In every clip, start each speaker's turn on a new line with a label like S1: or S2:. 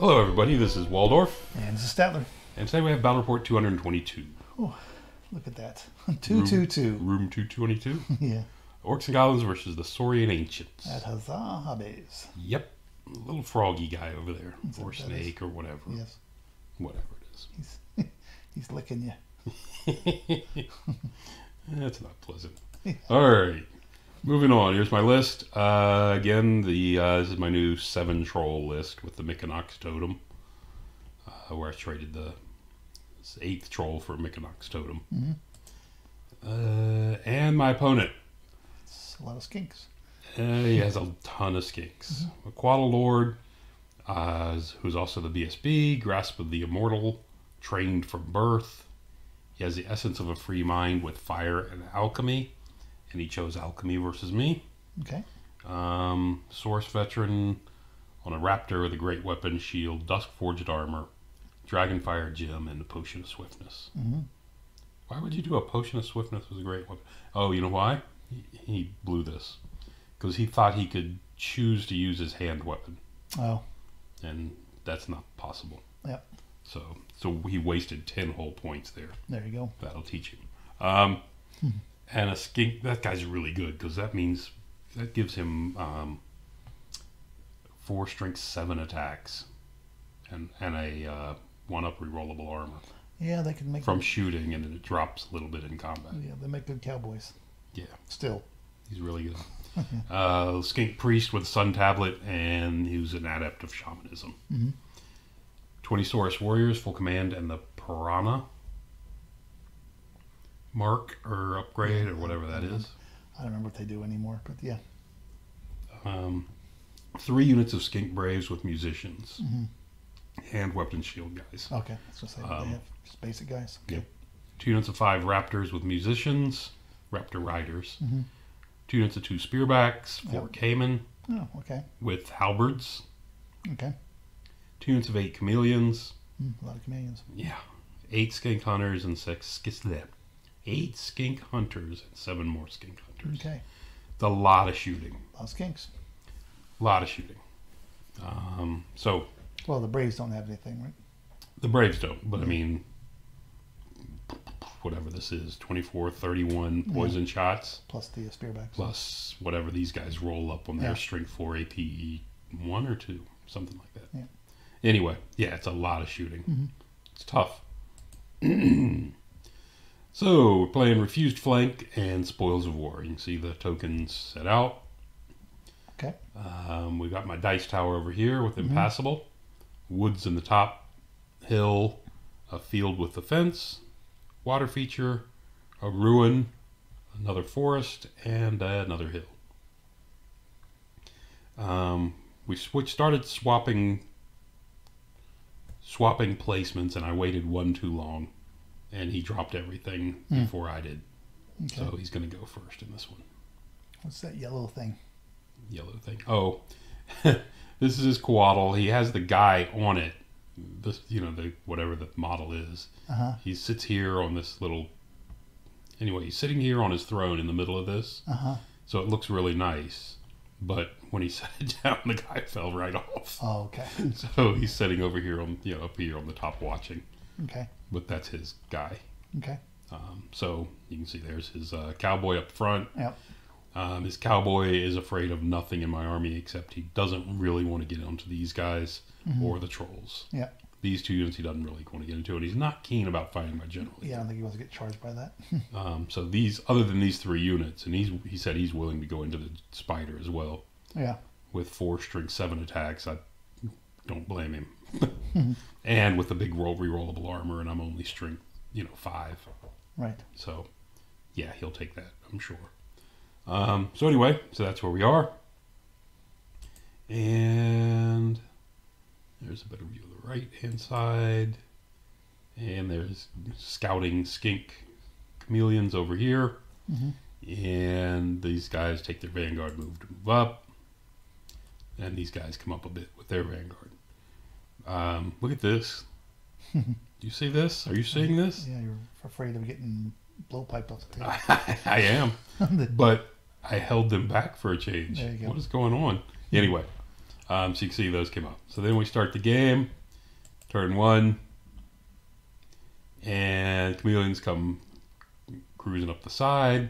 S1: Hello everybody, this is Waldorf.
S2: And this is Statler.
S1: And today we have Battle Report 222.
S2: Oh, look at that. 222.
S1: Room 222.
S2: Yeah.
S1: Orcs and Goblins versus the Saurian Ancients.
S2: At Huzzah Hobbies.
S1: Yep. A little froggy guy over there.
S2: That's
S1: or snake or whatever.
S2: Yes.
S1: Whatever it is.
S2: He's licking you.
S1: That's not pleasant. Alright. Moving on. Here's my list. Again, this is my new 7 troll list with the Mykonox totem. Where I traded the 8th troll for Mykonox totem.
S2: Mm-hmm.
S1: And my opponent.
S2: It's a lot of skinks.
S1: He has a ton of skinks. A Quaddle Lord, who's also the BSB, Grasp of the Immortal, trained from birth. He has the essence of a free mind with fire and alchemy. And he chose alchemy versus me.
S2: Okay.
S1: Source veteran on a raptor with a great weapon, shield, dusk forged armor, dragonfire gem, and a potion of swiftness.
S2: Mm-hmm.
S1: Why would you do a potion of swiftness with a great weapon? Oh, you know why? He blew this because he thought he could choose to use his hand weapon. Oh. And that's not possible.
S2: Yep.
S1: So he wasted 10 whole points there.
S2: There you go.
S1: That'll teach him. And a skink, that guy's really good because that means that gives him 4 strength 7 attacks and a 1-up rerollable armor.
S2: Yeah, they can make
S1: from shooting, and then it drops a little bit in combat.
S2: Yeah, they make good cowboys.
S1: Yeah,
S2: still
S1: he's really good. Skink priest with sun tablet, and he was an adept of shamanism. 20 Saurus warriors, full command, and the piranha mark or upgrade or whatever that is.
S2: I don't remember what they do anymore, but yeah.
S1: 3 units of skink braves with musicians, hand weapon shield guys.
S2: Okay, I was gonna say they have just basic guys. Okay.
S1: Yep. 2 units of 5 raptors with musicians, raptor riders. 2 units of 2 spearbacks, 4 caiman.
S2: Oh, okay.
S1: With halberds.
S2: Okay.
S1: 2 units of 8 chameleons.
S2: A lot of chameleons.
S1: Yeah. 8 skink hunters and 8 skink hunters and 7 more skink hunters.
S2: Okay.
S1: It's a lot of shooting.
S2: A lot of skinks.
S1: A lot of shooting.
S2: Well, the Braves don't have anything, right?
S1: The Braves don't, but I mean, whatever this is, 24, 31 poison shots.
S2: Plus the spearbacks.
S1: Plus whatever these guys roll up on their strength 4 AP 1 or 2, something like that.
S2: Yeah.
S1: Anyway, yeah, it's a lot of shooting. It's tough. So, we're playing Refused Flank and Spoils of War. You can see the tokens set out.
S2: Okay.
S1: We got my dice tower over here with Impassable. Woods in the top hill. A field with the fence. Water feature. A ruin. Another forest. And another hill. We started swapping placements, and I waited one too long. And he dropped everything before I did. Okay. So he's going to go first in this one.
S2: What's that yellow thing?
S1: Yellow thing. Oh, this is his Quaddle. He has the guy on it. This, whatever the model is. He sits here on this little. Anyway, he's sitting here on his throne in the middle of this. So it looks really nice. But when he sat it down, the guy fell right off. Oh, okay. So he's sitting over here on, up here on the top watching.
S2: Okay.
S1: But that's his guy.
S2: Okay.
S1: So you can see there's his cowboy up front.
S2: Yep.
S1: His cowboy is afraid of nothing in my army except he doesn't really want to get onto these guys or the trolls.
S2: Yeah.
S1: These 2 units he doesn't really want to get into, and he's not keen about fighting my general.
S2: Yeah, I don't think he wants to get charged by that.
S1: So these, other than these 3 units, and he said he's willing to go into the spider as well.
S2: Yeah. With
S1: 4 strength 7 attacks, I don't blame him. And with the big rerollable armor, and I'm only strength, 5.
S2: Right.
S1: So, yeah, he'll take that, I'm sure. So anyway, so that's where we are. And there's a better view of the right-hand side. And there's scouting skink chameleons over here. And these guys take their vanguard move to move up. And these guys come up a bit with their vanguard. Look at this. Do you see this? Are you seeing this?
S2: Yeah, you're afraid of getting blowpipe off the table.
S1: I am. But I held them back for a change.
S2: There you go.
S1: What is going on? Anyway, So you can see those came up. So then we start the game, turn 1, and chameleons come cruising up the side.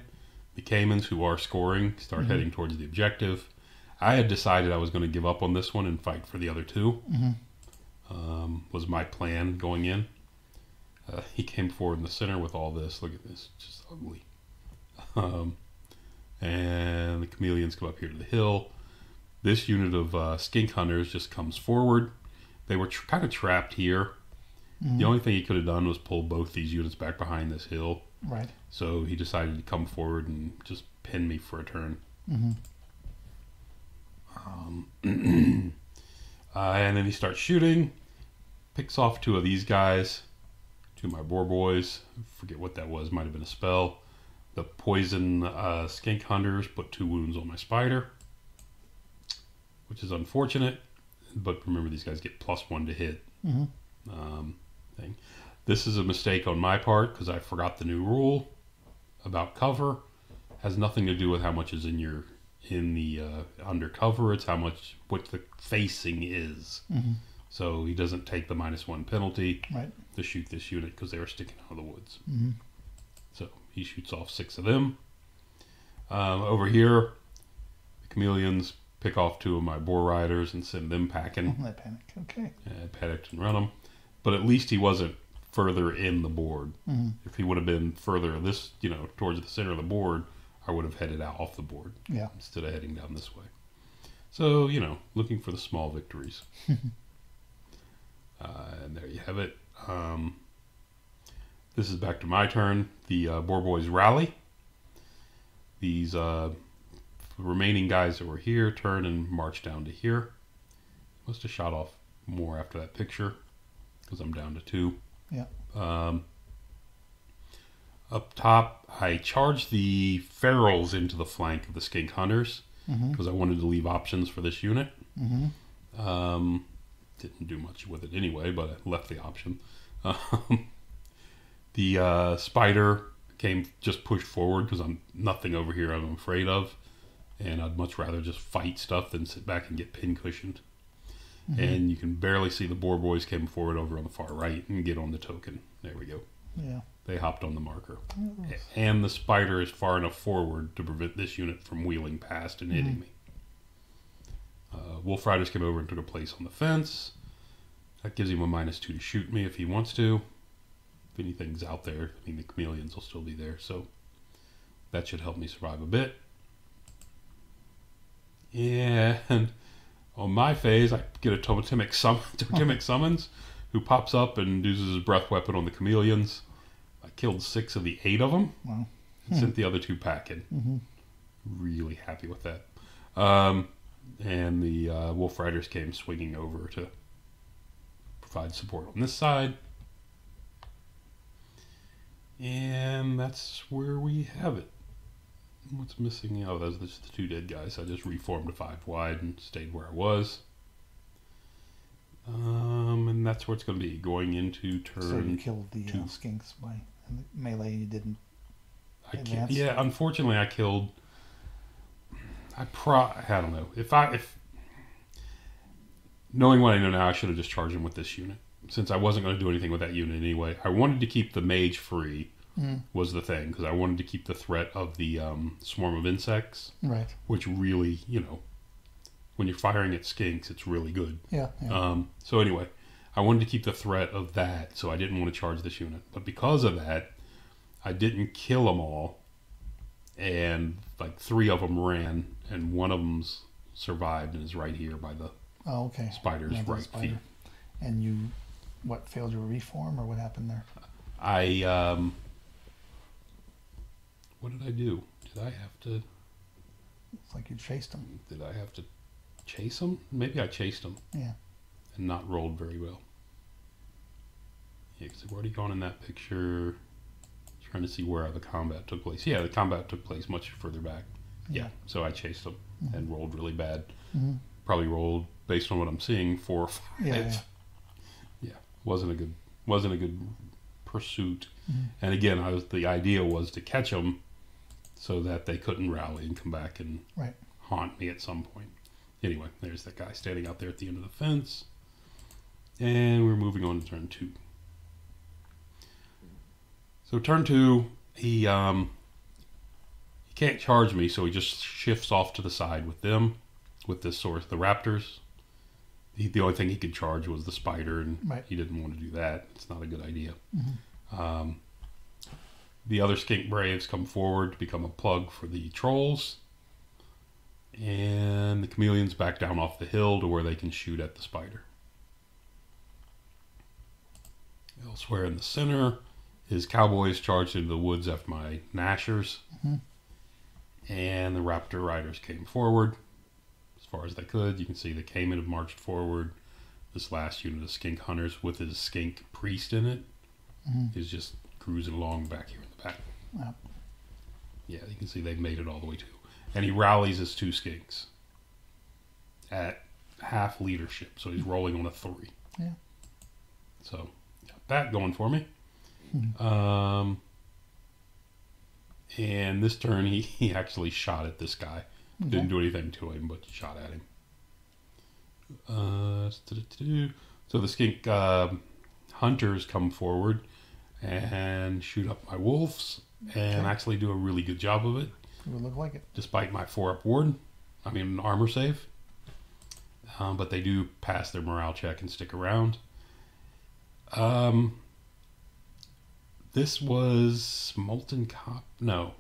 S1: The caimans, who are scoring, start heading towards the objective. I had decided I was going to give up on this one and fight for the other 2. Was my plan going in. He came forward in the center with all this. Look at this, just ugly. And the chameleons come up here to the hill. This unit of skink hunters just comes forward. They were kind of trapped here. The only thing he could have done was pull both these units back behind this hill.
S2: Right.
S1: So he decided to come forward and just pin me for a turn. And then he starts shooting. Picks off 2 of these guys. 2 of my boar boys. Forget what that was. Might have been a spell. The poison skink hunters put 2 wounds on my spider, which is unfortunate. But remember, these guys get +1 to hit. Thing. This is a mistake on my part because I forgot the new rule about cover. Has nothing to do with how much is in the undercover. It's how much what the facing is. So he doesn't take the -1 penalty to shoot this unit because they were sticking out of the woods. So he shoots off 6 of them. Over here, the chameleons pick off 2 of my boar riders and send them packing.
S2: They panic. Okay.
S1: I panicked and run them. But at least he wasn't further in the board. If he would have been further towards the center of the board, I would have headed out off the board.
S2: Yeah.
S1: Instead of heading down this way. So, looking for the small victories. And there you have it. This is back to my turn. The boar boys rally. These remaining guys that were here turn and march down to here. Must have shot off more after that picture because I'm down to 2.
S2: Yeah.
S1: Up top, I charged the ferals into the flank of the skink hunters because I wanted to leave options for this unit. Didn't do much with it anyway, but I left the option. The spider just pushed forward because I'm nothing over here I'm afraid of, and I'd much rather just fight stuff than sit back and get pin cushioned. And you can barely see the boar boys came forward over on the far right and get on the token. There we go.
S2: Yeah.
S1: They hopped on the marker. And the spider is far enough forward to prevent this unit from wheeling past and hitting me. Wolf Riders came over and took a place on the fence. That gives him a -2 to shoot me if he wants to. If anything's out there, the chameleons will still be there. So that should help me survive a bit. And on my phase, I get a totemic summons who pops up and uses his breath weapon on the chameleons. I killed 6 of the 8 of them.
S2: Wow.
S1: And sent the other 2 packing. Really happy with that. And the Wolf Riders came swinging over to provide support on this side. And that's where we have it. What's missing? Oh, those are just the 2 dead guys. I just reformed a 5 wide and stayed where I was. And that's where it's going to be. Going into turn 2.
S2: So you killed the skinks by melee. You didn't advance?
S1: Yeah, unfortunately I killed... I don't know. If knowing what I know now, I should have just charged him with this unit. Since I wasn't going to do anything with that unit anyway. I wanted to keep the mage free, was the thing. Because I wanted to keep the threat of the swarm of insects.
S2: Right.
S1: Which really, when you're firing at skinks, it's really good.
S2: Yeah.
S1: So anyway, I wanted to keep the threat of that. So I didn't want to charge this unit. But because of that, I didn't kill them all. And 3 of them ran. And one of them's survived and is right here by the spider's right feet.
S2: And you, failed your reform, or what happened there?
S1: What did I do? Did I have to...
S2: It's like you chased him.
S1: Did I have to chase him? Maybe I chased him.
S2: Yeah.
S1: And not rolled very well. Yeah, because I've already gone in that picture. Trying to see where the combat took place. Yeah, the combat took place much further back. Yeah, so I chased him and rolled really bad. Probably rolled, based on what I'm seeing, 4 or 5. Yeah, wasn't a good pursuit. And again, the idea was to catch them so that they couldn't rally and come back and haunt me at some point. anyway, there's that guy standing out there at the end of the fence. And we're moving on to turn 2. So turn 2, he can't charge me, so he just shifts off to the side with them, with this source, the raptors. The only thing he could charge was the spider, and he didn't want to do that. It's not a good idea. The other skink braves come forward to become a plug for the trolls. And the chameleons back down off the hill to where they can shoot at the spider. Elsewhere in the center, his cowboys charged into the woods after my gnashers. And the raptor riders came forward as far as they could. You can see the Cayman have marched forward. This last unit of skink hunters with his skink priest in it is just cruising along back here in the back. Yeah, you can see they've made it all the way to. And he rallies his 2 skinks at half leadership. So he's rolling on a 3.
S2: Yeah.
S1: So got that going for me. And this turn he actually shot at this guy. Didn't do anything to him, but shot at him. So the skink hunters come forward and shoot up my wolves and actually do a really good job of it.
S2: It would look like it.
S1: Despite my 4-up ward. I mean, armor save. But they do pass their morale check and stick around. This was Molten Cop. No.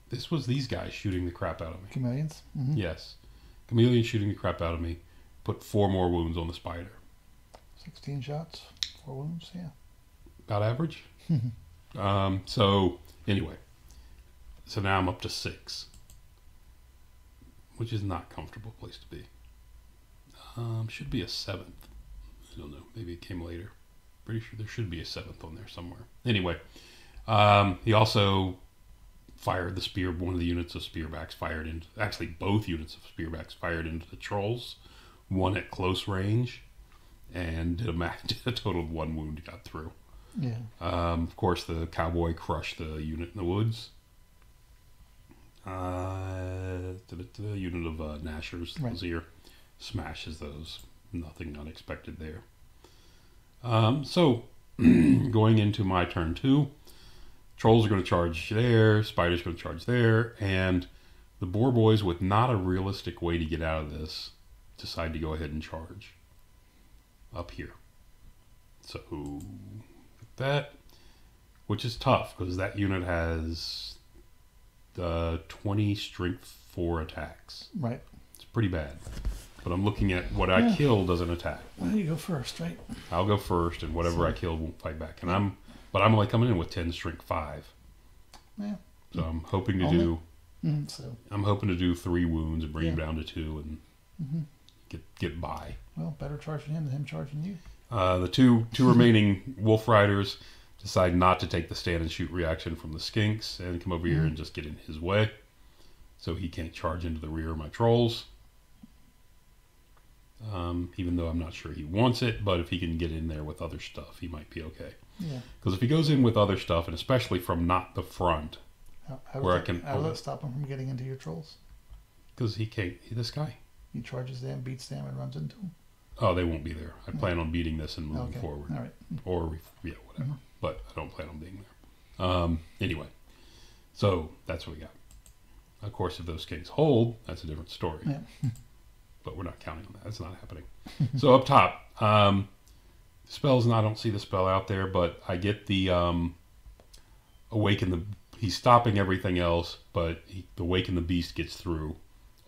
S1: This was these guys shooting the crap out of me.
S2: Chameleons?
S1: Yes. Chameleons shooting the crap out of me. Put 4 more wounds on the spider.
S2: 16 shots, 4 wounds, yeah.
S1: About average. So, anyway. So now I'm up to 6. Which is not a comfortable place to be. Should be a 7th. I don't know. Maybe it came later. Pretty sure there should be a 7th on there somewhere. Anyway. He also fired the spear. One of the units of spearbacks fired into... Actually, both units of spearbacks fired into the trolls. One at close range. And did a total of 1 wound. Got through.
S2: Yeah.
S1: Of course, the cowboy crushed the unit in the woods. The unit of gnashers was here. Smashes those. Nothing unexpected there. So, going into my turn 2, trolls are going to charge there, spiders going to charge there, and the boar boys, with not a realistic way to get out of this, decide to go ahead and charge up here. So, that, which is tough, because that unit has 20 strength 4 attacks.
S2: Right.
S1: It's pretty bad. But I'm looking at what I kill doesn't attack.
S2: Well, you go first, right?
S1: I'll go first, and whatever I kill won't fight back. And I'm only coming in with 10 strength 5.
S2: Yeah.
S1: So I'm hoping to do.
S2: So
S1: I'm hoping to do 3 wounds and bring him down to 2 and get by.
S2: Well, better charging him than him charging you.
S1: The two remaining wolf riders decide not to take the stand and shoot reaction from the skinks and come over here and just get in his way, so he can't charge into the rear of my trolls. Even though I'm not sure he wants it, but if he can get in there with other stuff, he might be okay.
S2: Yeah.
S1: Because if he goes in with other stuff, and especially from not the front,
S2: how does that stop him from getting into your trolls?
S1: Because he can't. This guy.
S2: He charges them, beats them, and runs into them.
S1: Oh, they won't be there. I plan on beating this and moving forward.
S2: All right.
S1: Or whatever. But I don't plan on being there. Anyway, so that's what we got. Of course, if those kings hold, that's a different story.
S2: Yeah.
S1: But we're not counting on that. That's not happening. So up top, spells, I don't see the spell out there, but I get the Awaken the... He's stopping everything else, but the Awaken the Beast gets through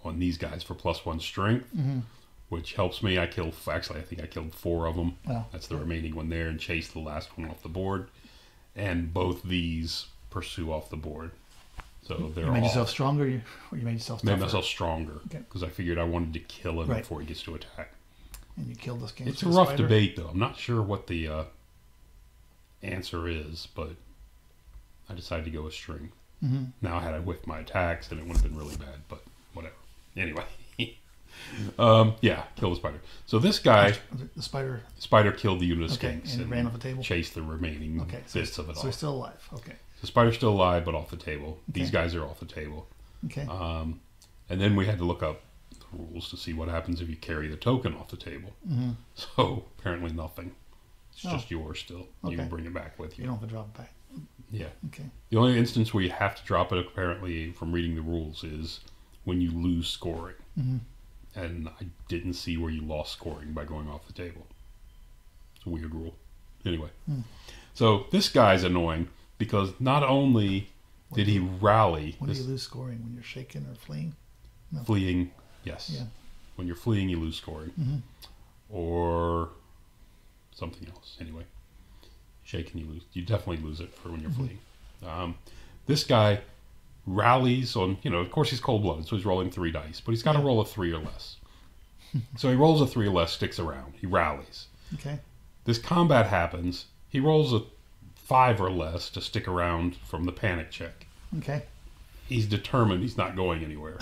S1: on these guys for +1 strength, which helps me. Actually, I think I killed 4 of them. Oh, that's the remaining one there, and chased the last one off the board. And both these pursue off the board. So they're
S2: You made yourself stronger, or you made yourself tougher?
S1: Made myself stronger, because I figured I wanted to kill him before he gets to attack.
S2: And you killed this game.
S1: It's a rough debate, though. I'm not sure what the answer is, but I decided to go with strength. Now, had I whiffed my attacks, then it would have been really bad, but whatever. Anyway. Yeah, kill the spider. So this guy...
S2: The spider...
S1: Spider killed the unit of skinks
S2: and ran off the table?
S1: Chased the remaining bits of it off.
S2: So he's still alive. Okay.
S1: The spider's still alive, but off the table. These guys are off the table.
S2: Okay.
S1: And then we had to look up rules to see what happens if you carry the token off the table.
S2: Mm-hmm.
S1: So apparently nothing. It's
S2: Oh.
S1: just yours still.
S2: Okay.
S1: You can bring it back with you.
S2: You don't have to drop it back.
S1: Yeah.
S2: Okay.
S1: The only instance where you have to drop it, apparently, from reading the rules, is when you lose scoring.
S2: Mm-hmm.
S1: And I didn't see where you lost scoring by going off the table. It's a weird rule. Anyway. So this guy's annoying because not only did he rally...
S2: When do you lose scoring? When you're shaken or fleeing? No.
S1: Fleeing, yes.
S2: Yeah.
S1: When you're fleeing, you lose scoring.
S2: Mm-hmm.
S1: Or something else. Anyway. Shaken, you lose. You definitely lose it for when you're fleeing. This guy rallies on, of course he's cold-blooded, so he's rolling 3 dice, but he's got to roll a 3 or less. So he rolls a 3 or less, sticks around. He rallies.
S2: Okay.
S1: This combat happens. He rolls a 5 or less to stick around from the panic check.
S2: Okay.
S1: He's determined he's not going anywhere.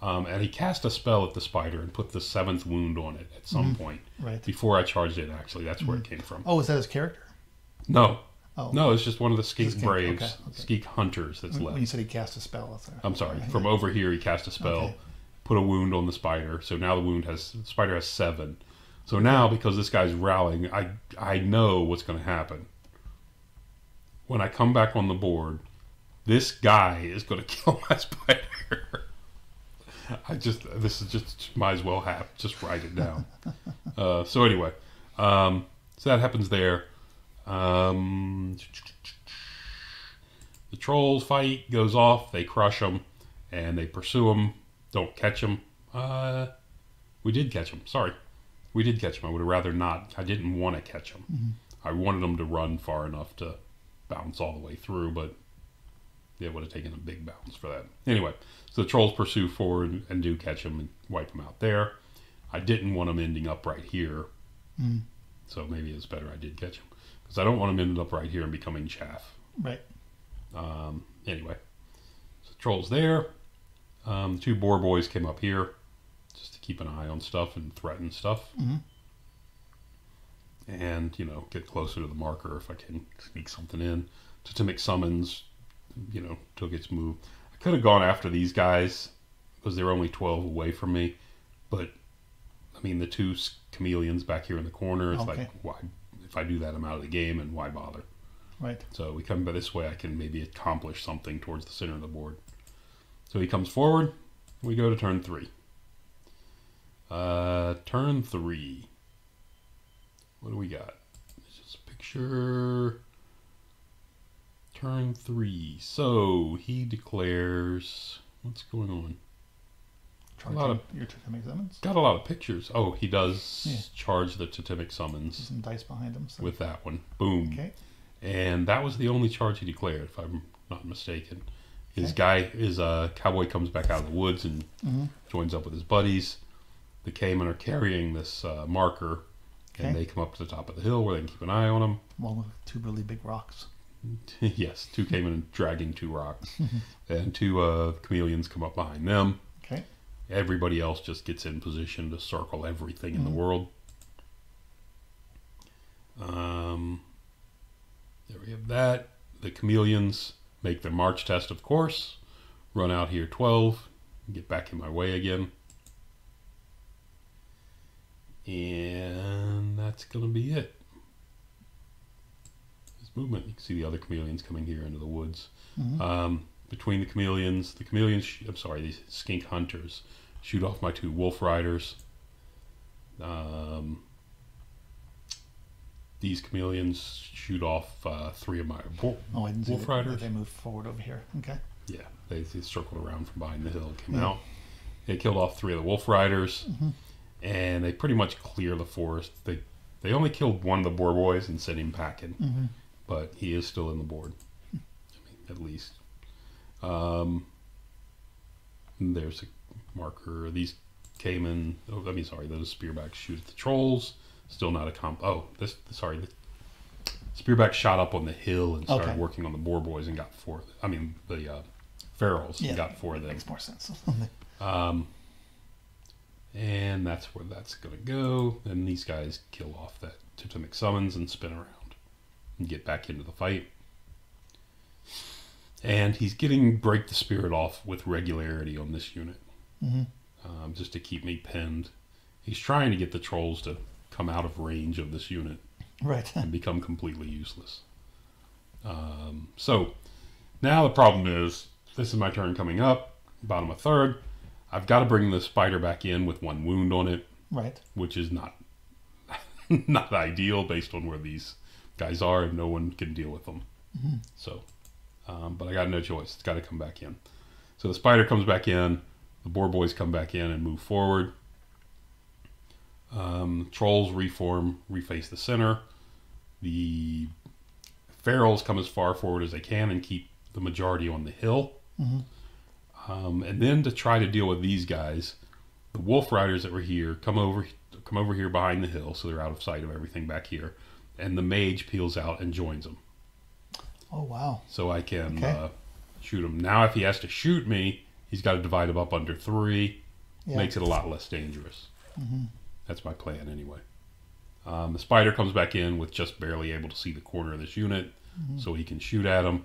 S1: And he cast a spell at the spider and put the 7th wound on it at some point.
S2: Right.
S1: Before I charged it, actually. That's where it came from.
S2: Oh, is that his character?
S1: No.
S2: Oh.
S1: No, it's just one of the Skink
S2: Skink,
S1: Braves,
S2: okay.
S1: Skink Hunters that's
S2: When
S1: left.
S2: you said he cast a spell,
S1: I'm sorry. From over here, he cast a spell, put a wound on the spider. So now the spider has 7. So now, because this guy's rallying, I know what's going to happen. When I come back on the board, this guy is going to kill my spider. Might as well just write it down. So anyway, so that happens there. The trolls fight, goes off, they crush them, and they pursue him, don't catch him. We did catch him, sorry. We did catch him. I would have rather not. I didn't want to catch him. I wanted him to run far enough to bounce all the way through, but it would have taken a big bounce for that. Anyway, so the trolls pursue forward and do catch him and wipe him out there. I didn't want him ending up right here, so maybe it's better I did catch him. Because I don't want him ending up right here and becoming chaff.
S2: Right.
S1: Anyway, so trolls there. The 2 boar boys came up here just to keep an eye on stuff and threaten stuff. And, get closer to the marker if I can sneak something in. Totemic summons, took its move. I could have gone after these guys because they're only 12 away from me. But, I mean, the 2 chameleons back here in the corner, it's like, why? If I do that, I'm out of the game, and why bother?
S2: Right.
S1: So we come by this way, I can maybe accomplish something towards the center of the board. So he comes forward. We go to turn 3. Turn 3. What do we got? It's just a picture. Turn 3. So he declares. What's going on?
S2: Your totemic summons?
S1: Got a lot of pictures. Oh, he does charge the totemic summons.
S2: Some dice behind him. So.
S1: With that one. Boom.
S2: Okay.
S1: And that was the only charge he declared, if I'm not mistaken. His cowboy comes back out of the woods and joins up with his buddies. The Cayman are carrying this marker, and they come up to the top of the hill where they can keep an eye on him.
S2: One with 2 really big rocks.
S1: Yes, 2 Cayman dragging 2 rocks. And 2 chameleons come up behind them.
S2: Okay.
S1: Everybody else just gets in position to circle everything in the world. There we have that. The chameleons make their march test, of course. Run out here 12. Get back in my way again. And that's going to be it. This movement, you can see the other chameleons coming here into the woods. Between the chameleons, these skink hunters shoot off my 2 wolf riders. These chameleons shoot off 3 of my wolf riders.
S2: They moved forward over here. Okay.
S1: Yeah, they circled around from behind the hill and came out. They killed off 3 of the wolf riders, and they pretty much clear the forest. They only killed 1 of the boar boys and sent him packing, but he is still in the board, at least. There's a marker. These cayman, those spearbacks shoot at the trolls. Still not a comp. Oh, the spearback shot up on the hill and started working on the boar boys and got 4. The ferals and got 4 of them.
S2: Makes more sense.
S1: And that's where that's going to go. And these guys kill off that totemic summons and spin around and get back into the fight. And he's getting break the spirit off with regularity on this unit. just to keep me pinned. He's trying to get the trolls to come out of range of this unit
S2: Right.
S1: and become completely useless. So now the problem is, this is my turn coming up, bottom of third. I've got to bring the spider back in with 1 wound on it,
S2: Right.
S1: which is not not ideal based on where these guys are, and no one can deal with them. So, but I got no choice. It's got to come back in. So the spider comes back in, the boar boys come back in and move forward. Trolls reform, reface the center. The ferals come as far forward as they can and keep the majority on the hill. And then to try to deal with these guys, the wolf riders that were here come over here behind the hill, so they're out of sight of everything back here. And the mage peels out and joins them.
S2: Oh, wow.
S1: So I can shoot him. Now, if he has to shoot me, he's got to divide them up under 3.
S2: Yeah.
S1: Makes it a lot less dangerous. That's my plan anyway. The spider comes back in with just barely able to see the corner of this unit, so he can shoot at him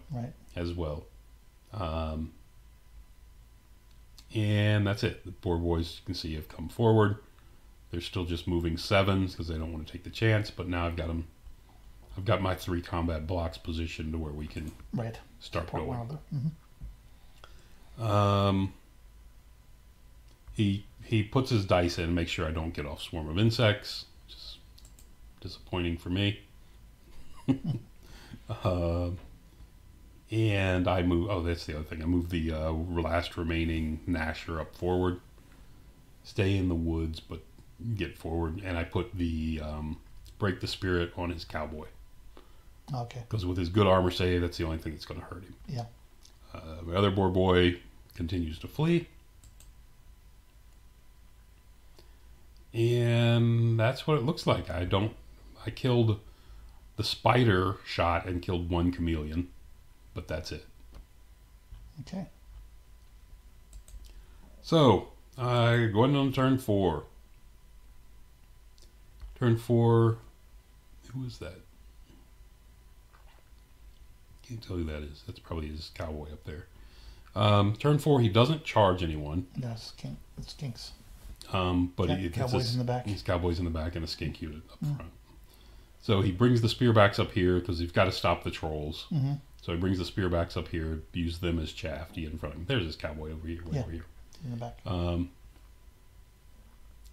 S1: as well. And that's it. The boar boys, you can see, have come forward. They're still just moving 7s because they don't want to take the chance. But now I've got them. I've got my 3 combat blocks positioned to where we can start going. He puts his dice in and makes sure I don't get off swarm of insects, which is disappointing for me. And I move. Oh, that's the other thing. I move the last remaining Gnasher up forward. Stay in the woods, but get forward. And I put the break the spirit on his cowboy.
S2: Okay.
S1: Because with his good armor save, that's the only thing that's going to hurt him.
S2: Yeah.
S1: My other boar boy continues to flee. And that's what it looks like. I killed the spider shot and killed 1 chameleon, but that's it.
S2: Okay.
S1: So, going on turn 4. Turn 4, who is that? Can't tell who that is. That's probably his cowboy up there. Turn 4, he doesn't charge anyone.
S2: No, it's skinks.
S1: But
S2: Cowboys in the back.
S1: He's cowboys in the back and a skink unit up front. So he brings the spearbacks up here because he's got to stop the trolls. So he brings the spearbacks up here, use them as chaff to get in front of him. There's his cowboy over here, over here.
S2: In the back.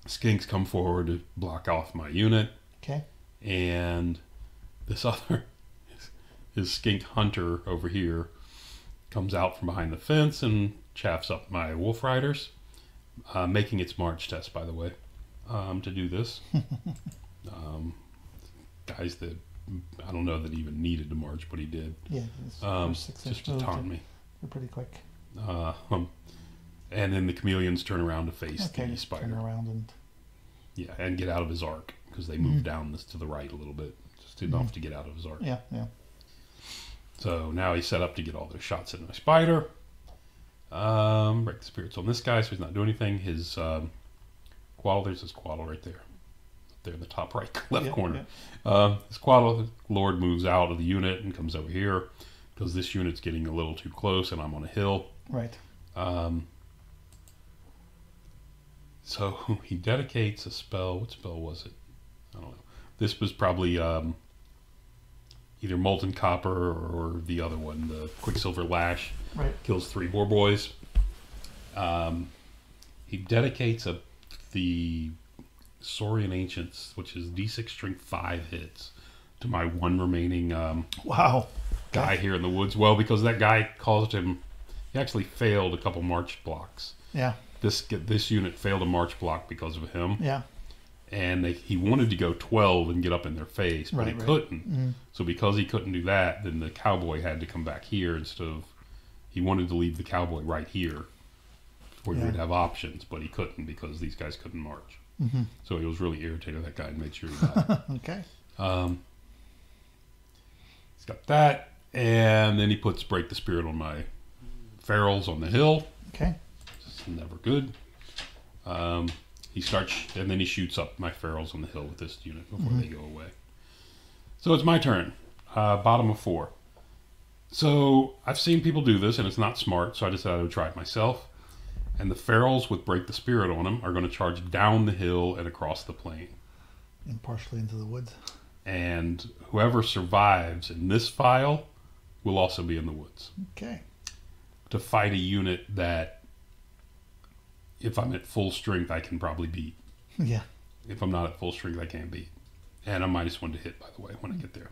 S1: Skinks come forward to block off my unit.
S2: Okay.
S1: And this other, his skink hunter over here, comes out from behind the fence and chaffs up my wolf riders. Making its march test, by the way, to do this. Guys that I don't know that even needed to march, but he did.
S2: Yeah,
S1: just to taunt me.
S2: They're pretty quick.
S1: And then the chameleons turn around to face the spider.
S2: Turn around
S1: and get out of his arc because they move down this to the right a little bit, just enough to get out of his arc.
S2: Yeah.
S1: So now he's set up to get all those shots in my spider. Break the spirits on this guy, so he's not doing anything. His Quaddle, there's his Quaddle right there. Up there in the top right left corner. His Quaddle Lord moves out of the unit and comes over here because this unit's getting a little too close and I'm on a hill.
S2: Right.
S1: So he dedicates a spell. What spell was it? I don't know. This was probably either Molten Copper or the other one, the Quicksilver Lash.
S2: Right.
S1: Kills 3 boar boys. He dedicates the Saurian Ancients, which is D6 strength 5 hits, to my 1 remaining guy here in the woods. Well, because that guy caused him, he actually failed a couple march blocks.
S2: Yeah.
S1: This unit failed a march block because of him.
S2: Yeah.
S1: And he wanted to go 12 and get up in their face, but he couldn't. So because he couldn't do that, then the cowboy had to come back here instead of... He wanted to leave the cowboy right here where he would have options, but he couldn't because these guys couldn't march. So he was really irritated with that guy and made sure he died.
S2: Okay.
S1: He's got that, and then he puts Break the Spirit on my ferals on the hill.
S2: Okay.
S1: It's never good. He starts, and then he shoots up my ferals on the hill with this unit before they go away. So it's my turn. Bottom of 4. So I've seen people do this, and it's not smart, so I decided I would try it myself. And the ferals with Break the Spirit on them are going to charge down the hill and across the plain.
S2: And partially into the woods.
S1: And whoever survives in this file will also be in the woods.
S2: Okay.
S1: To fight a unit that, if I'm at full strength, I can probably beat.
S2: Yeah.
S1: If I'm not at full strength, I can't beat. And I'm -1 to hit, by the way, when I get there.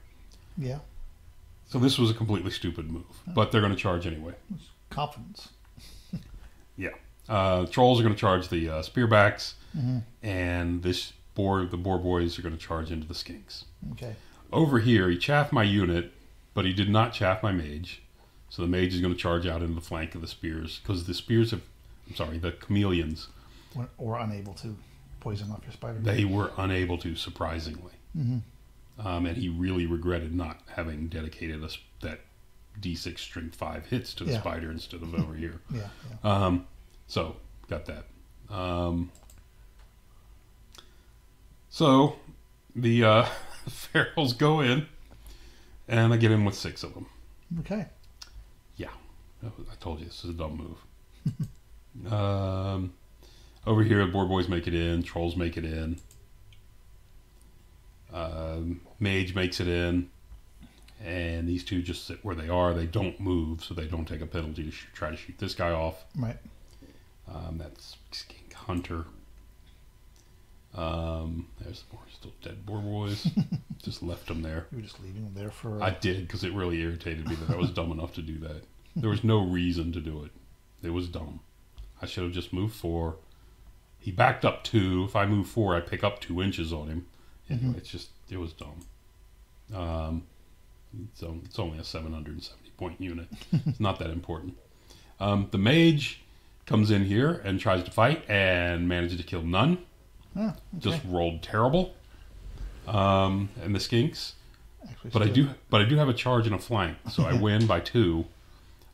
S2: Yeah.
S1: So this was a completely stupid move. But they're going to charge anyway.
S2: It's confidence.
S1: Yeah. Trolls are going to charge the spearbacks.
S2: Mm-hmm.
S1: And the boar boys are going to charge into the skinks.
S2: Okay.
S1: Over here, he chaffed my unit, but he did not chaff my mage. So the mage is going to charge out into the flank of the spears. Because the spears have... I'm sorry, the chameleons...
S2: Or unable to poison off your spider.
S1: They were unable to, surprisingly.
S2: Mm-hmm.
S1: And he really regretted not having dedicated that D6 strength 5 hits to the spider instead of over here.
S2: Yeah.
S1: So, got that. So, the ferals go in, and I get in with 6 of them.
S2: Okay.
S1: Yeah. I told you, this is a dumb move. Over here, the boar boys make it in, trolls make it in. Mage makes it in, and these two just sit where they are. They don't move, so they don't take a penalty to try to shoot this guy off.
S2: Right.
S1: That's Skink Hunter. There's more still dead boar boys. Just left them there.
S2: You were just leaving them there for...
S1: I did, because it really irritated me that I was dumb enough to do that. There was no reason to do it. It was dumb. I should have just moved 4. He backed up 2. If I move 4, I pick up 2 inches on him. Anyway, it was dumb. So it's only a 770 point unit. It's not that important. The mage comes in here and tries to fight and manages to kill none.
S2: Oh, okay.
S1: Just rolled terrible. And the skinks.
S2: Actually,
S1: But I do have a charge and a flank, so I win by 2.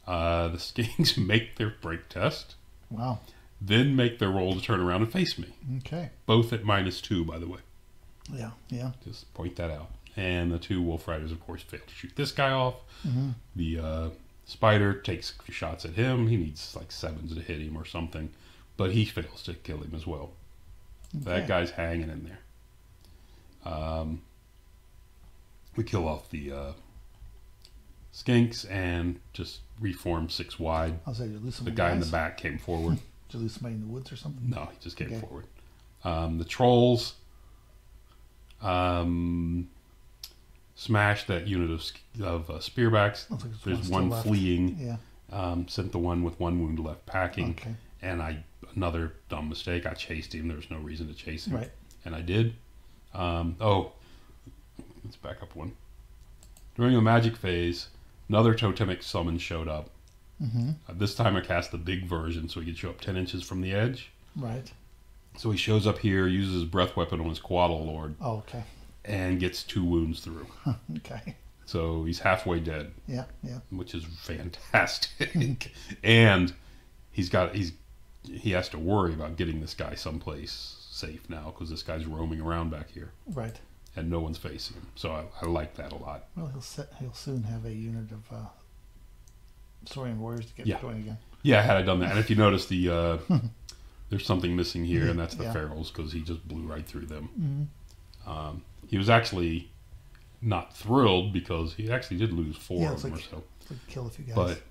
S1: The skinks make their break test.
S2: Wow.
S1: Then make their roll to turn around and face me.
S2: Okay.
S1: Both at -2, by the way.
S2: Yeah. Yeah.
S1: Just point that out. And the 2 wolf riders, of course, fail to shoot this guy off.
S2: Mm-hmm.
S1: The spider takes shots at him. He needs like 7s to hit him or something. But he fails to kill him as well.
S2: Okay.
S1: That guy's hanging in there. We kill off the skinks and just reform 6 wide.
S2: I'll say you lose some
S1: The guy in the back came forward.
S2: Did you lose somebody in the woods or something?
S1: No, he just came forward. The trolls smashed that unit of spearbacks.
S2: Like
S1: there's one fleeing.
S2: Yeah.
S1: Sent the one with 1 wound left packing.
S2: Okay.
S1: And another dumb mistake. I chased him. There was no reason to chase him.
S2: Right.
S1: And I did. Let's back up one. During the magic phase, another totemic summon showed up.
S2: Mm-hmm.
S1: This time I cast the big version so he could show up 10 inches from the edge.
S2: Right.
S1: So he shows up here, uses his breath weapon on his Quaddle Lord.
S2: Oh, okay.
S1: And gets 2 wounds through.
S2: Okay.
S1: So he's halfway dead.
S2: Yeah, yeah.
S1: Which is fantastic. And he has to worry about getting this guy someplace safe now because this guy's roaming around back here.
S2: Right.
S1: And no one's facing him. So I like that a lot.
S2: Well, he'll soon have a unit of Saurian warriors to get going again.
S1: Yeah, had I done that. And if you notice, there's something missing here, and that's the ferals because he just blew right through them. Mm-hmm. He was actually not thrilled because he actually did lose 4 of them or so.
S2: It's like kill a few guys.
S1: But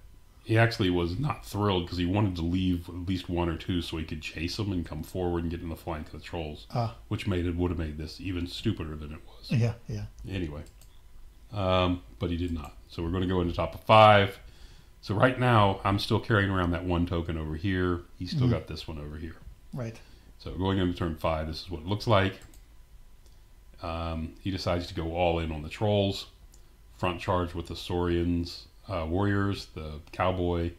S1: he actually was not thrilled because he wanted to leave at least 1 or 2 so he could chase them and come forward and get in the flank of the trolls, which would have made this even stupider than it was.
S2: Yeah, yeah.
S1: Anyway, but he did not. So we're going to go into top of 5. So right now, I'm still carrying around that 1 token over here. He's still got this one over here.
S2: Right.
S1: So going into turn 5, this is what it looks like. He decides to go all in on the trolls. Front charge with the Saurians warriors, the cowboy,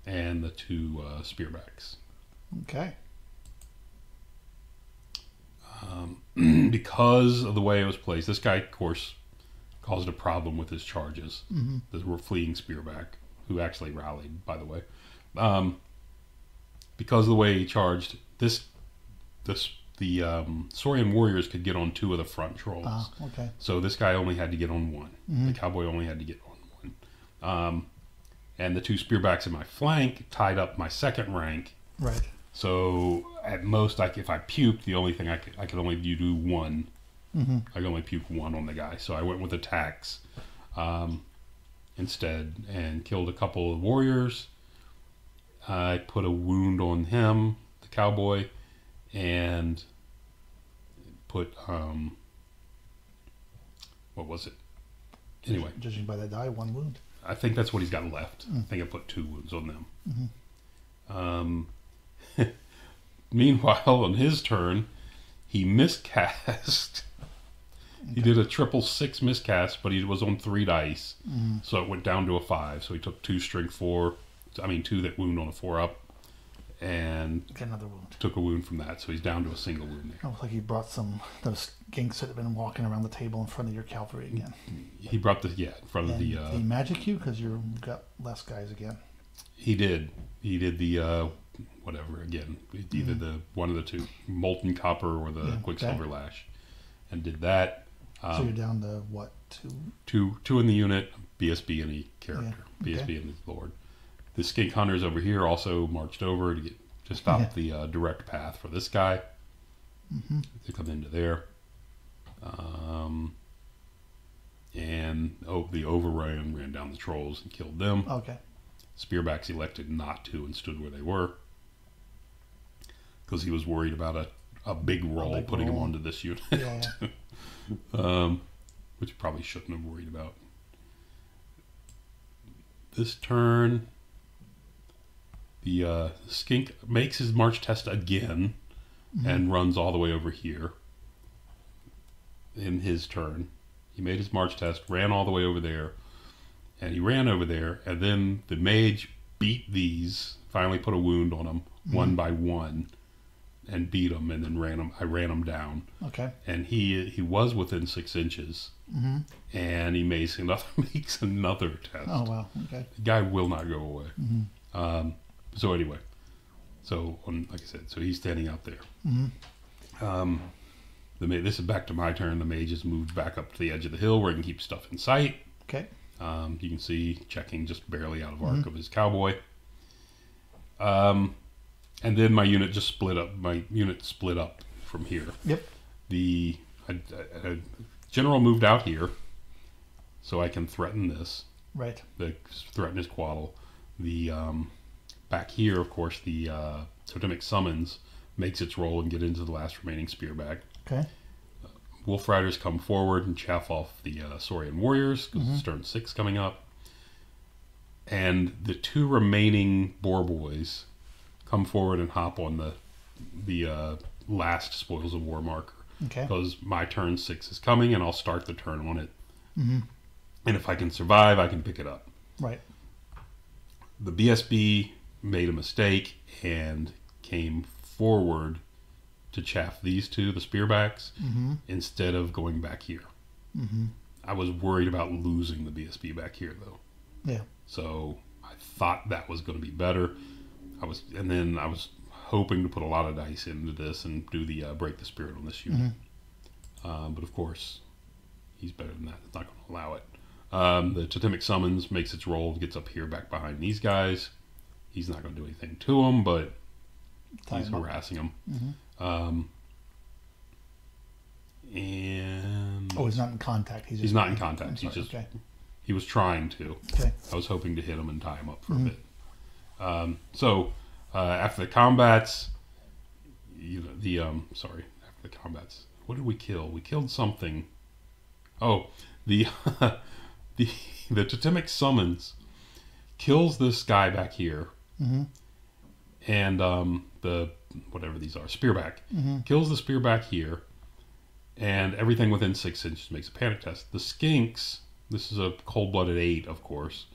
S1: and the 2 spearbacks.
S2: Okay.
S1: Because of the way it was placed, this guy, of course, caused a problem with his charges. Mm-hmm. The fleeing spearback, who actually rallied, by the way. Because of the way he charged, the Saurian warriors could get on 2 of the front trolls.
S2: Okay.
S1: So this guy only had to get on 1.
S2: Mm-hmm.
S1: The cowboy only had to get on 1. And the 2 spearbacks in my flank tied up my 2nd rank
S2: Right.
S1: So at most, if I puked, the only thing I could only do one.
S2: Mm-hmm.
S1: I could only puke one on the guy. So I went with attacks instead and killed a couple of warriors. I put a wound on him, the cowboy, and put what was it? Anyway,
S2: Judging by that die, 1 wound.
S1: I think that's what he's got left. I think I put 2 wounds on them.
S2: Mm-hmm.
S1: Meanwhile, on his turn, he miscast. Okay. He did a 666 miscast, but he was on 3 dice, so it went down to a 5. So he took 2 strength 4. I mean, 2 that wound on a 4 up, and
S2: get another wound.
S1: Took a wound from that, so he's down to a single wound there.
S2: Looks like he brought those skinks that have been walking around the table in front of your cavalry again.
S1: He brought in front of the.
S2: Did he magic you because you've got less guys again?
S1: He did. He did the whatever again. Either the one of the 2, molten copper or the quicksilver lash, and did that.
S2: So you're down to what,
S1: 2? Two in the unit, BSB any character, BSB and his lord. The skink hunters over here also marched over to stop the direct path for this guy to come into there. And the overrun ran down the trolls and killed them.
S2: Okay.
S1: Spearbacks elected not to and stood where they were because he was worried about a big roll putting him onto this unit. Which he probably shouldn't have worried about. This turn, the skink makes his march test again and runs all the way over here. In his turn, he made his march test, ran all the way over there, and he ran over there, and then the mage beat these, finally put a wound on them, 1 by 1, and beat them, and then I ran him down. Okay. And he was within 6 inches, and he makes another test.
S2: Oh wow! Okay.
S1: The guy will not go away. So anyway, like I said, so he's standing out there. This is back to my turn. The mage has moved back up to the edge of the hill where he can keep stuff in sight.
S2: Okay.
S1: You can see checking just barely out of arc of his cowboy. And then my unit just split up. My unit split up from here. Yep. The general moved out here, so I can threaten this. Right. Threaten his quaddle. The back here, of course, the totemic summons makes its roll and get into the last remaining spearback. Okay. Wolf Riders come forward and chaff off the Saurian warriors because it's turn 6 coming up. And the 2 remaining boar boys come forward and hop on the last spoils of war marker. Okay. Because my turn 6 is coming and I'll start the turn on it. And if I can survive, I can pick it up. Right. The BSB made a mistake and came forward to chaff these 2, the spearbacks, instead of going back here. I was worried about losing the BSB back here, though. Yeah. So I thought that was going to be better. I was hoping to put a lot of dice into this and do the break the spirit on this unit. But of course, he's better than that. It's not going to allow it. The totemic summons makes its roll, gets up here back behind these guys. He's not going to do anything to them, but he's harassing them. And
S2: he's not in contact.
S1: He's not in contact. He's just he was trying to. Okay. I was hoping to hit him and tie him up for a bit. After the combats, after the combats, what did we kill? We killed something. Oh, the totemic summons kills this guy back here, and the whatever these are, spearback kills the spearback here, and everything within 6 inches makes a panic test. The skinks, this is a cold-blooded 8, of course,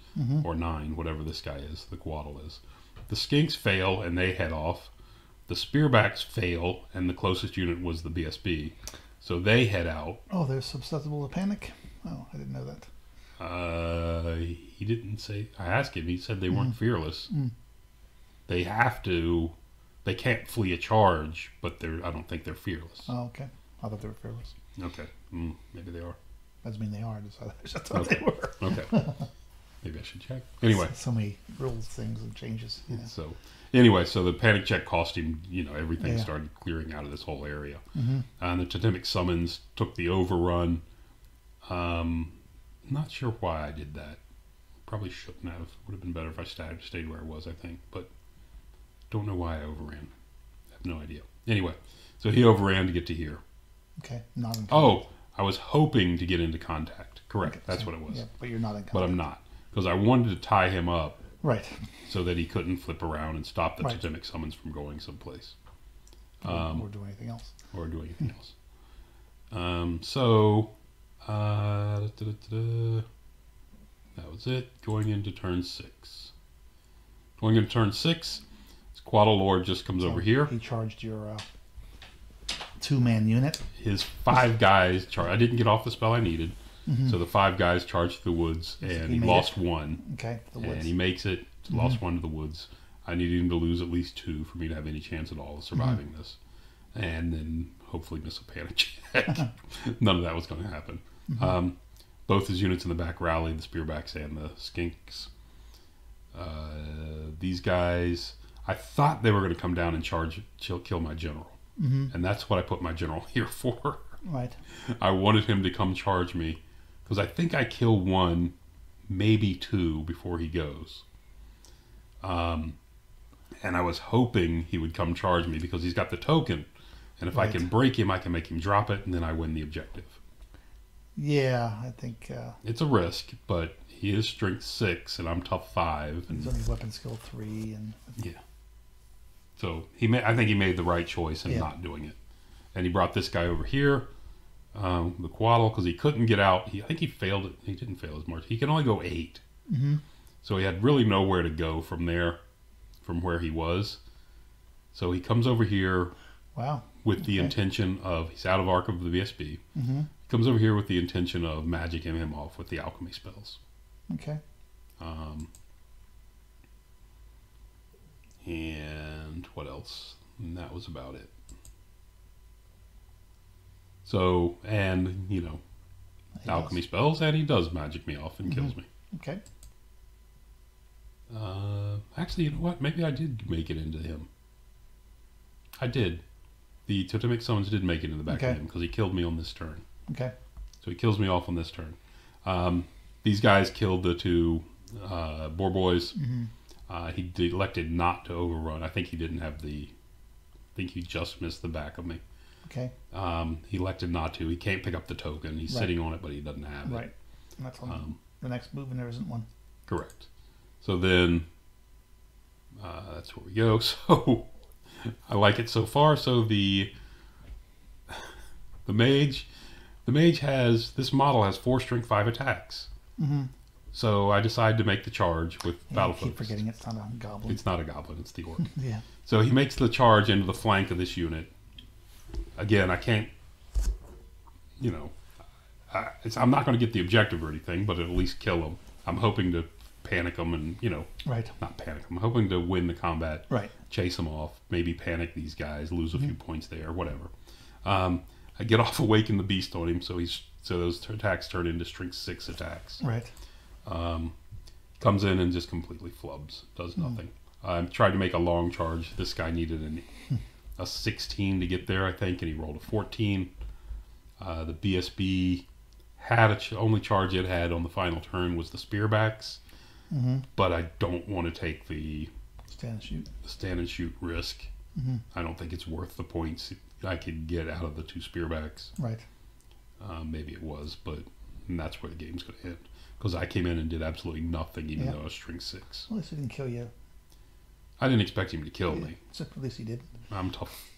S1: or 9, whatever this guy is, the quaddle is. The skinks fail and they head off. The spearbacks fail, and the closest unit was the BSB, so they head out.
S2: Oh, they're susceptible to panic? Oh, I didn't know that.
S1: He didn't say. I asked him. He said they weren't fearless. They have to. They can't flee a charge, but I don't think they're fearless.
S2: Oh, okay. I thought they were fearless.
S1: Okay. Maybe they are.
S2: Doesn't mean they are. I thought they were.
S1: Okay. Maybe I should check. Anyway.
S2: So many rules, things, and changes. Yeah.
S1: So, anyway, so the panic check cost him, everything started clearing out of this whole area. And the totemic summons took the overrun. Not sure why I did that. Probably shouldn't have. Would have been better if I stayed where I was, I think. But don't know why I overran. I have no idea. Anyway, so he overran to get to here.
S2: Okay, not in contact.
S1: Oh, I was hoping to get into contact. Correct, that's what it was.
S2: Yeah, but you're not in contact.
S1: But I'm not. Because I wanted to tie him up.
S2: Right.
S1: So that he couldn't flip around and stop the totemic summons from going someplace.
S2: Or do anything else.
S1: That was it. Going into turn 6. Going into turn 6, this Quaddle Lord just comes over here.
S2: He charged your 2-man unit.
S1: His 5 guys charged. I didn't get off the spell I needed. So the 5 guys charged the woods, and he lost 1.
S2: Okay, the woods.
S1: And he makes it. Lost 1 to the woods. I needed him to lose at least 2 for me to have any chance at all of surviving this. And then hopefully miss a panic check. None of that was going to happen. Both his units in the back rally, the spearbacks and the skinks. These guys, I thought they were going to come down and kill my general. And that's what I put my general here for.
S2: Right.
S1: I wanted him to come charge me, because I think I kill 1, maybe 2 before he goes. And I was hoping he would come charge me because he's got the token. And if I can break him, I can make him drop it, and then I win the objective.
S2: Yeah, I think...
S1: it's a risk, but he is strength 6, and I'm tough 5. And
S2: he's only weapon skill 3. And
S1: yeah. So I think he made the right choice in not doing it. And he brought this guy over here, the Quaddle, because he couldn't get out. I think he failed it. He didn't fail his march. He can only go 8. So he had really nowhere to go from there, from where he was. So he comes over here with the intention of, he's out of Arc of the VSB. He comes over here with the intention of magicking him off with the alchemy spells.
S2: Okay.
S1: And what else? And that was about it. So, and, alchemy spells, and he does magic me off and kills me.
S2: Okay.
S1: Actually, you know what? Maybe I did make it into him. I did. The totemic summons did make it in the back of him, because he killed me on this turn.
S2: Okay.
S1: So he kills me off on this turn. These guys killed the 2 boar boys. He elected not to overrun. I think he didn't have I think he just missed the back of me.
S2: Okay.
S1: He elected not to. He can't pick up the token. He's sitting on it, but he doesn't have it.
S2: Right. And that's on the next move, and there isn't one.
S1: Correct. So then, that's where we go. So, I like it so far. So the mage has, this model has 4 strength 5 attacks. So I decided to make the charge with battle focus.
S2: I keep forgetting it's not a goblin.
S1: It's not a goblin, it's the orc.
S2: Yeah.
S1: So he makes the charge into the flank of this unit. Again, I can't, I'm not going to get the objective or anything, but at least kill him. I'm hoping to panic him and, not panic him. I'm hoping to win the combat.
S2: Right.
S1: Chase him off, maybe panic these guys, lose a few points there, whatever. I get off Awaken the Beast on him, so those attacks turn into strength 6 attacks.
S2: Right.
S1: Comes in and just completely flubs, does nothing. I tried to make a long charge. This guy needed a 16 to get there, I think, and he rolled a 14. The BSB had only charge it had on the final turn was the spearbacks, but I don't want to take the stand and shoot risk. I don't think it's worth the points I could get out of the 2 spearbacks.
S2: Right.
S1: Maybe it was, but that's where the game's going to end. Because I came in and did absolutely nothing, even though I was strength 6.
S2: Well, at least he didn't kill you.
S1: I didn't expect him to kill me.
S2: At least he did.
S1: I'm tough.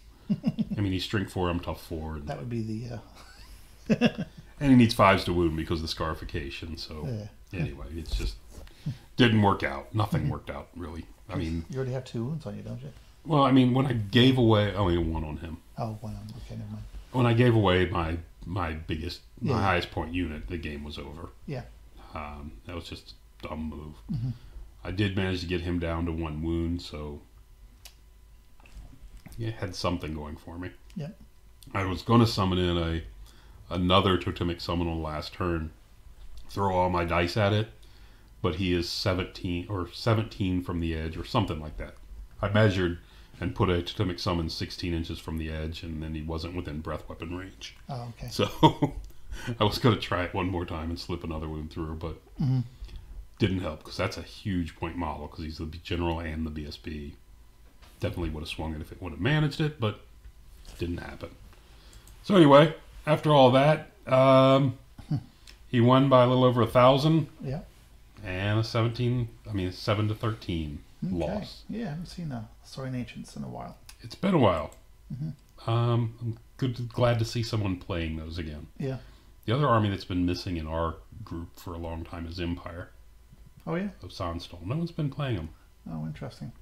S1: I mean, he's strength 4, I'm tough 4. And,
S2: that would be the...
S1: and he needs 5s to wound because of the scarification. So, anyway, it's just... Didn't work out. Nothing worked out, really. I mean...
S2: You already have 2 wounds on you, don't you?
S1: Well, I mean, when I gave away... Only 1 on him.
S2: Oh, 1 on him. Okay, never mind.
S1: When I gave away my highest point unit, the game was over.
S2: Yeah.
S1: That was just a dumb move. I did manage to get him down to 1 wound, so it had something going for me.
S2: Yeah.
S1: I was going to summon in another totemic summon on the last turn, throw all my dice at it, but he is 17 from the edge or something like that. I measured and put a totemic summon 16 inches from the edge, and then he wasn't within breath weapon range.
S2: Oh, okay.
S1: So I was going to try it one more time and slip another one through, but didn't help because that's a huge point model because he's the general and the BSB. Definitely would have swung it if it would have managed it, but didn't happen. So anyway, after all that, he won by a little over 1,000.
S2: Yeah.
S1: And a 7 to 13 loss.
S2: Yeah, I haven't seen Saurian Ancients in a while.
S1: It's been a while. I'm glad to see someone playing those again.
S2: Yeah.
S1: The other army that's been missing in our group for a long time is Empire.
S2: Oh, yeah?
S1: Of Sandstall. No one's been playing them.
S2: Oh, interesting.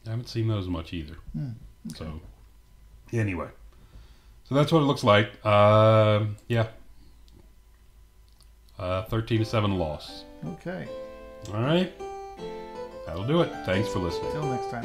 S1: I haven't seen those much either.
S2: Okay.
S1: So, anyway. So that's what it looks like. Yeah. 13 to 7 loss.
S2: Okay.
S1: All right. That'll do it. Thanks for listening.
S2: Till next time.